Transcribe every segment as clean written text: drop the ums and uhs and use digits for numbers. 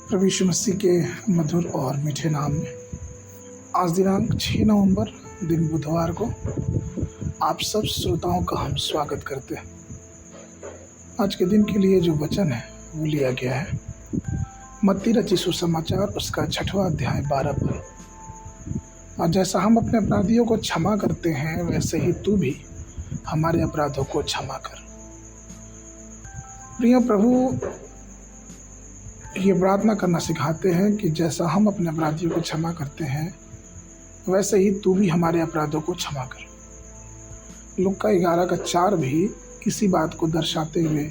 प्रभु यीशु मसीह के मधुर और मीठे नाम में आज दिनांक 6 नवंबर दिन बुधवार को आप सब श्रोताओं का हम स्वागत करते हैं। आज के दिन के लिए जो वचन है वो लिया गया है मत्ती रचित सुसमाचार उसका 6वां अध्याय 12 पर। और जैसा हम अपने अपराधियों को क्षमा करते हैं वैसे ही तू भी हमारे अपराधों को क्षमा कर। प्रिय प्रभु ये प्रार्थना करना सिखाते हैं कि जैसा हम अपने अपराधियों को क्षमा करते हैं वैसे ही तू भी हमारे अपराधों को क्षमा कर। लूका 11:4 भी इसी बात को दर्शाते हुए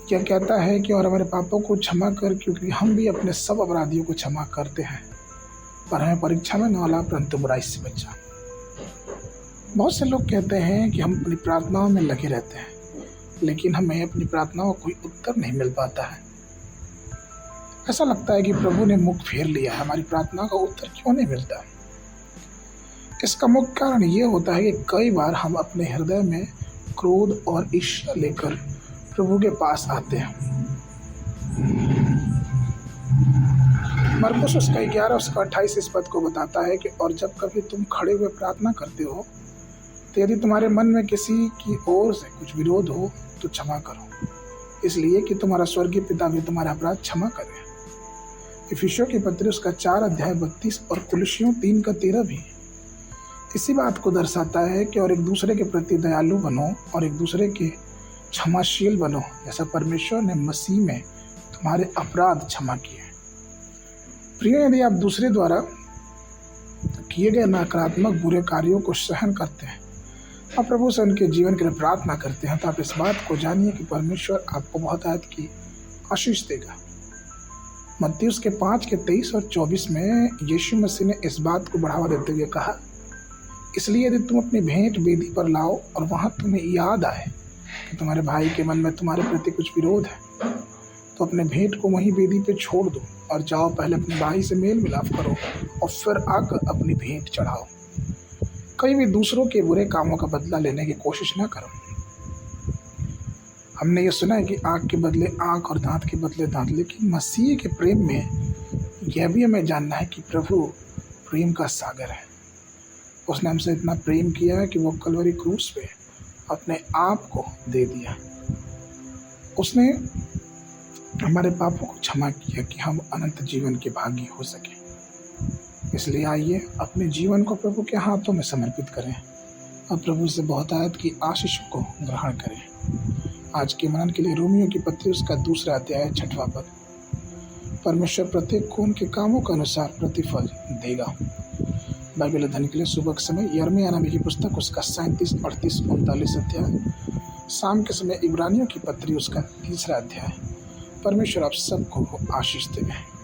क्या कहता है कि और हमारे पापों को क्षमा कर, क्योंकि हम भी अपने सब अपराधियों को क्षमा करते हैं, पर हमें परीक्षा में न डाला परंतु बुराई से बचा। बहुत से लोग कहते हैं कि हम अपनी प्रार्थनाओं में लगे रहते हैं, लेकिन हमें अपनी प्रार्थनाओं को कोई उत्तर नहीं मिल पाता है। ऐसा लगता है कि प्रभु ने मुख फेर लिया है, हमारी प्रार्थना का उत्तर क्यों नहीं मिलता। इसका मुख्य कारण ये होता है कि कई बार हम अपने हृदय में क्रोध और ईर्ष्या लेकर प्रभु के पास आते हैं। मरकुस उसका 11 उसका 28 इस पद को बताता है कि और जब कभी तुम खड़े हुए प्रार्थना करते हो तो यदि तुम्हारे मन में किसी की ओर से कुछ विरोध हो तो क्षमा करो, इसलिए कि तुम्हारा स्वर्गीय पिता भी तुम्हारा अपराध क्षमा करे। इफिसियों की पत्री उसका 4 अध्याय 32 और कुलुस्सियों 3:13 भी इसी बात को दर्शाता है कि और एक दूसरे के प्रति दयालु बनो और एक दूसरे के क्षमाशील बनो, जैसा परमेश्वर ने मसीह में तुम्हारे अपराध क्षमा किए। प्रिय, यदि आप दूसरे द्वारा किए गए नकारात्मक बुरे कार्यों को सहन करते हैं और प्रभु से उनके जीवन के लिए प्रार्थना करते हैं, तो आप इस बात को जानिए कि परमेश्वर आपको बहुत आयत की आशीष देगा। मत्ती उसके 5:23 और 24 में यीशु मसीह ने इस बात को बढ़ावा देते हुए कहा, इसलिए यदि तुम अपनी भेंट वेदी पर लाओ और वहां तुम्हें याद आए कि तुम्हारे भाई के मन में तुम्हारे प्रति कुछ विरोध है, तो अपने भेंट को वहीं वेदी पे छोड़ दो और जाओ, पहले अपने भाई से मेल मिलाप करो और फिर आकर अपनी भेंट चढ़ाओ। कहीं भी दूसरों के बुरे कामों का बदला लेने की कोशिश न करो। हमने ये सुना है कि आँख के बदले आँख और दांत के बदले दांत, लेकिन मसीह के प्रेम में यह भी हमें जानना है कि प्रभु प्रेम का सागर है। उसने हमसे इतना प्रेम किया है कि वो कलवरी क्रूस पे अपने आप को दे दिया। उसने हमारे पापों को क्षमा किया कि हम अनंत जीवन के भागी हो सके। इसलिए आइए अपने जीवन को प्रभु के हाथों में समर्पित करें और प्रभु से बहुत आयत की आशीष को ग्रहण करें। आज के मनन के लिए रोमियो की पत्री उसका 2 अध्याय 6वां पद। परमेश्वर प्रत्येक को उनके कामों के अनुसार प्रतिफल देगा। बाइबल अध्ययन के लिए सुबह के समय यिर्मयाह नबी की पुस्तक उसका 37, 38, 39 अध्याय। शाम के समय इब्रानियों की पत्री उसका 3 अध्याय। परमेश्वर आप सबको आशीष देवे।